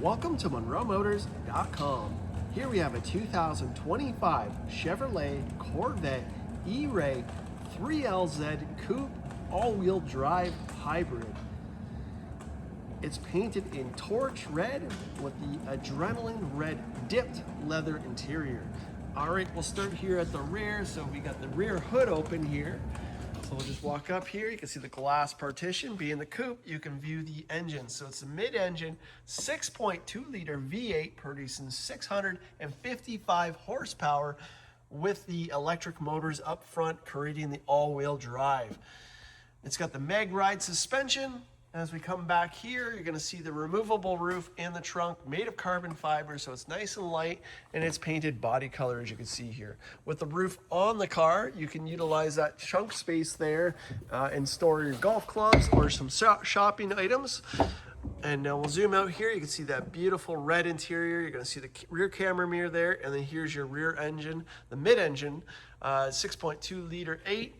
Welcome to MonroeMotors.com. Here we have a 2025 Chevrolet Corvette E-Ray 3LZ Coupe all-wheel drive hybrid. It's painted in torch red with the adrenaline red dipped leather interior. All right, we'll start here at the rear. So we got the rear hood open here. So we'll just walk up here. You can see the glass partition. Being the coupe, you can view the engine. So it's a mid-engine 6.2 liter V8 producing 655 horsepower with the electric motors up front creating the all-wheel drive. It's got the MagRide suspension. As we come back here, you're going to see the removable roof in the trunk made of carbon fiber, so it's nice and light, and it's painted body color, as you can see here. With the roof on the car, you can utilize that trunk space there and store your golf clubs or some shopping items. And now we'll zoom out here. You can see that beautiful red interior. You're going to see the rear camera mirror there, and then here's your rear engine, the mid-engine, 6.2 liter 8.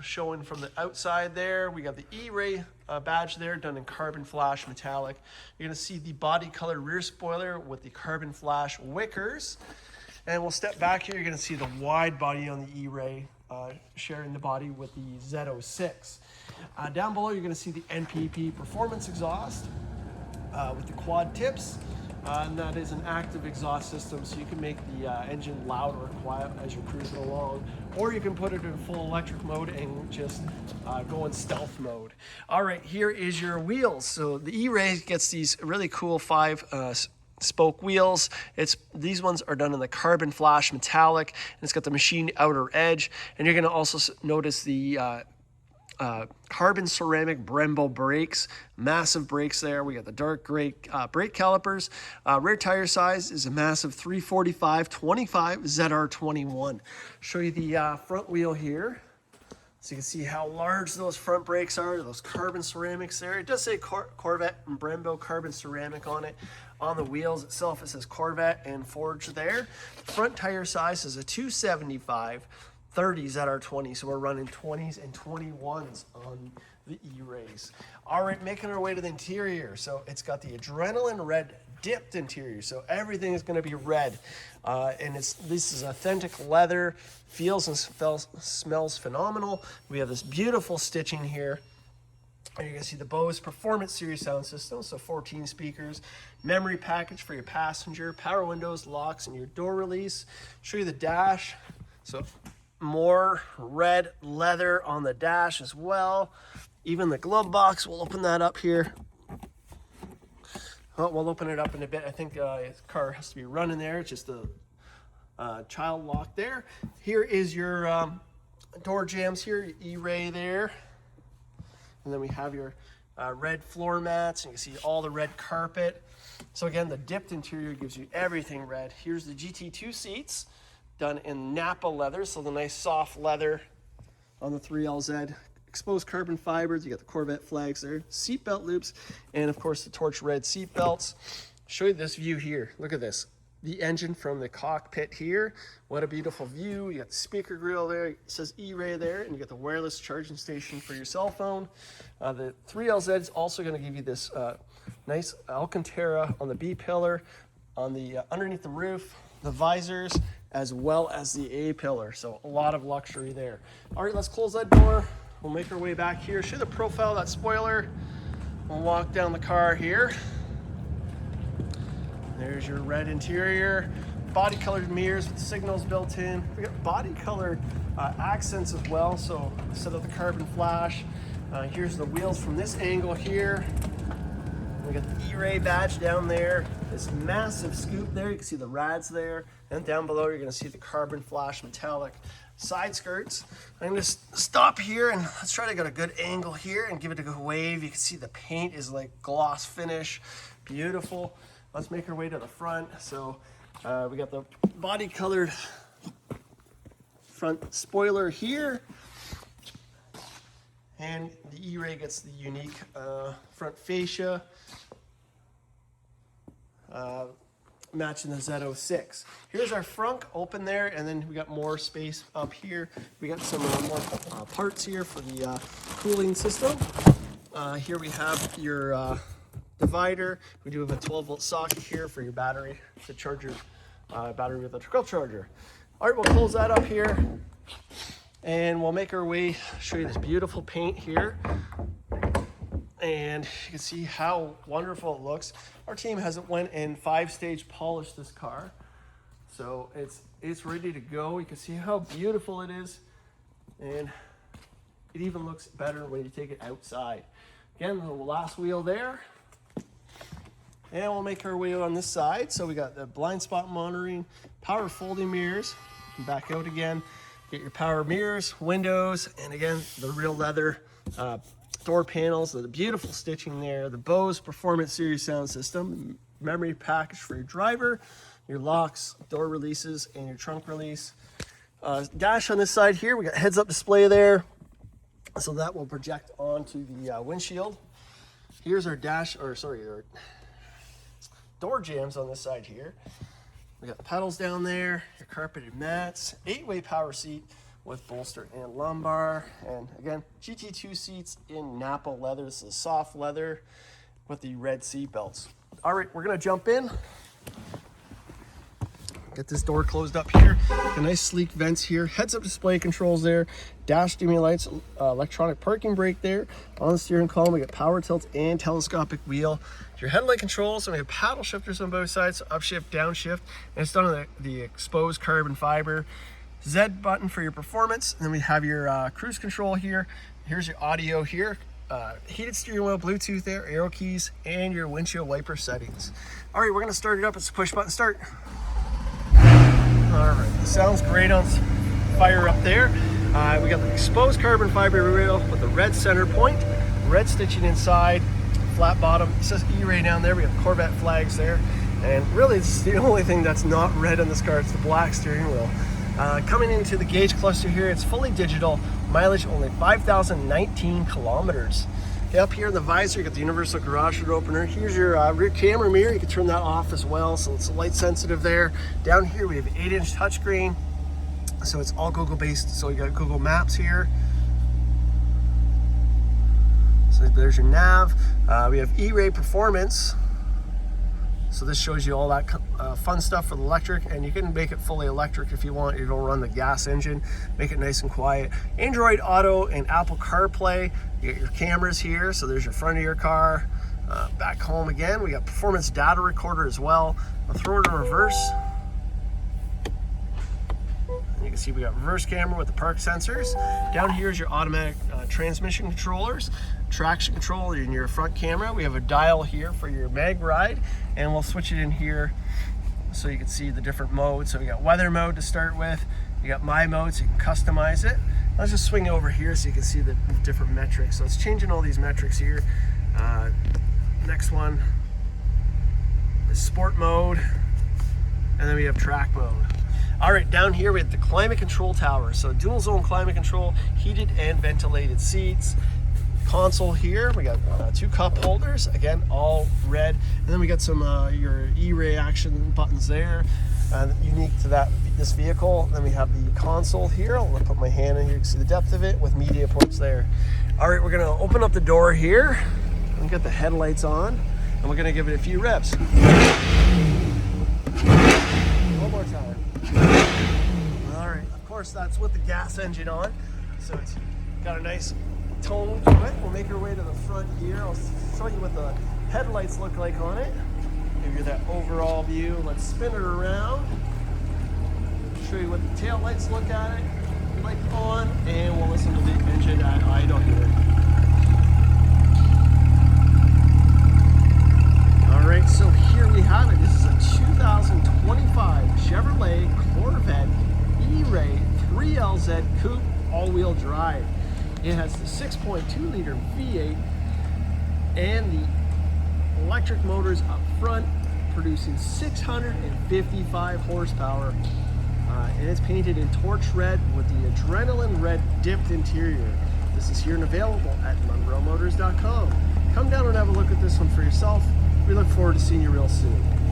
Showing from the outside there. We got the E-Ray badge there done in carbon flash metallic. You're going to see the body color rear spoiler with the carbon flash wickers. And we'll step back here. You're going to see the wide body on the E-Ray sharing the body with the Z06. Down below, you're going to see the NPP performance exhaust with the quad tips. And that is an active exhaust system, so you can make the engine loud or quiet as you're cruising along, or you can put it in full electric mode and just go in stealth mode. All right, here is your wheels. So the E-Ray gets these really cool 5 spoke wheels. These ones are done in the carbon flash metallic, and it's got the machined outer edge. And you're going to also notice the carbon ceramic Brembo brakes, massive brakes there. We got the dark gray brake calipers. Rear tire size is a massive 345/25 ZR21. Show you the front wheel here. So you can see how large those front brakes are, those carbon ceramics there. It does say Corvette and Brembo carbon ceramic on it. On the wheels itself, it says Corvette and forged there. Front tire size is a 275/30 ZR20, so we're running 20s and 21s on the E-Rays. All right, making our way to the interior. So it's got the adrenaline red dipped interior, so everything is going to be red. And this is authentic leather, feels and smells phenomenal. We have this beautiful stitching here. And you're going to see the Bose Performance Series sound system, so 14 speakers, memory package for your passenger, power windows, locks, and your door release. Show you the dash. So more red leather on the dash as well. Even the glove box, we'll open that up here. Oh, we'll open it up in a bit. I think the car has to be running there. It's just a child lock there. Here is your door jambs here, your E-Ray there. And then we have your red floor mats, and you can see all the red carpet. So again, the dipped interior gives you everything red. Here's the GT2 seats, done in Napa leather, so the nice soft leather on the 3LZ. Exposed carbon fibers, you got the Corvette flags there, seat belt loops, and of course the torch red seat belts. Show you this view here. Look at this. The engine from the cockpit here. What a beautiful view. You got the speaker grill there. It says E-Ray there, and you got the wireless charging station for your cell phone. The 3LZ is also going to give you this nice Alcantara on the B pillar, on the underneath the roof, the visors, as well as the A pillar. So a lot of luxury there. All right, let's close that door. We'll make our way back here. Show the profile of that spoiler. We'll walk down the car here. There's your red interior. Body colored mirrors with signals built in. We got body colored accents as well. So instead of the carbon flash, here's the wheels from this angle here. We got the E-Ray badge down there. This massive scoop there. You can see the rads there. And down below, you're going to see the carbon flash metallic side skirts. I'm going to stop here and let's try to get a good angle here and give it a good wave. You can see the paint is like gloss finish. Beautiful. Let's make our way to the front. So we got the body colored front spoiler here. And the E-Ray gets the unique front fascia. Matching the Z06. Here's our frunk open there, and then we got more space up here. We got some more parts here for the cooling system. Here we have your divider. We do have a 12-volt socket here for your battery to charge your battery with a trickle charger. All right, we'll close that up here, and we'll make our way, show you this beautiful paint here. And you can see how wonderful it looks. Our team has went and 5-stage polished this car. So it's ready to go. You can see how beautiful it is. And it even looks better when you take it outside. Again, the last wheel there. And we'll make our way on this side. So we got the blind spot monitoring, power folding mirrors. Back out again. Get your power mirrors, windows, and again, the real leather door panels, the beautiful stitching there, the Bose Performance Series sound system, memory package for your driver, your locks, door releases, and your trunk release. Dash on this side here, we got heads-up display there, so that will project onto the windshield. Here's our our door jambs on this side here. We got the pedals down there, your carpeted mats, 8-way power seat with bolster and lumbar, and again, GT2 seats in Napa leather. This is soft leather with the red seat belts. All right, we're gonna jump in. Get this door closed up here. A nice sleek vents here. Heads-up display controls there. Dash dimming lights, electronic parking brake there. On the steering column, we got power tilt and telescopic wheel. Your headlight controls, and we have paddle shifters on both sides, so upshift, downshift, and it's done on the exposed carbon fiber. Z button for your performance, and then we have your cruise control here. Here's your audio here. Heated steering wheel, Bluetooth there, arrow keys, and your windshield wiper settings. All right, we're gonna start it up. It's a push button start. All right, sounds great on fire up there. We got the exposed carbon fiber wheel with the red center point, red stitching inside, flat bottom. It says E-Ray down there. We have Corvette flags there. And really, it's the only thing that's not red on this car. It's the black steering wheel. Coming into the gauge cluster here, it's fully digital. Mileage only 5,019 kilometers. Up here in the visor, you got the universal garage door opener. Here's your rear camera mirror. You can turn that off as well, so it's light sensitive there. Down here, we have 8-inch touchscreen. So it's all Google based. So you got Google Maps here. So there's your nav. We have E-Ray Performance. So this shows you all that fun stuff for the electric, and you can make it fully electric if you want. You don't run the gas engine, make it nice and quiet. Android Auto and Apple CarPlay. You get your cameras here, so there's your front of your car. Back home again, we got performance data recorder as well. I'll throw it in reverse. And you can see we got reverse camera with the park sensors. Down here is your automatic transmission controllers, traction control in your front camera. We have a dial here for your MagRide, and we'll switch it in here so you can see the different modes. So we got weather mode to start with. You got my mode, so you can customize it. Let's just swing over here so you can see the different metrics. So it's changing all these metrics here. Next one is sport mode, and then we have track mode. All right, down here we have the climate control tower. So dual zone climate control, heated and ventilated seats. Console here, we got 2 cup holders, again, all red. And then we got some your E-Ray action buttons there, unique to this vehicle. Then we have the console here. I'll put my hand in here, you can see the depth of it with media ports there. All right, we're gonna open up the door here and get the headlights on, and we're gonna give it a few revs. One more time. All right, of course that's with the gas engine on, so it's got a nice tone to it. We'll make our way to the front here. I'll show you what the headlights look like on it. Give you that overall view. Let's spin it around. Show you what the tail lights look at it like on, and we'll listen to the engine at idle here. All right, so here we have it. This is a 2025 Chevrolet Corvette E-Ray 3LZ Coupe all-wheel drive. It has the 6.2 liter V8 and the electric motors up front, producing 655 horsepower. And it's painted in torch red with the adrenaline red dipped interior. This is here and available at MonroeMotors.com. Come down and have a look at this one for yourself. We look forward to seeing you real soon.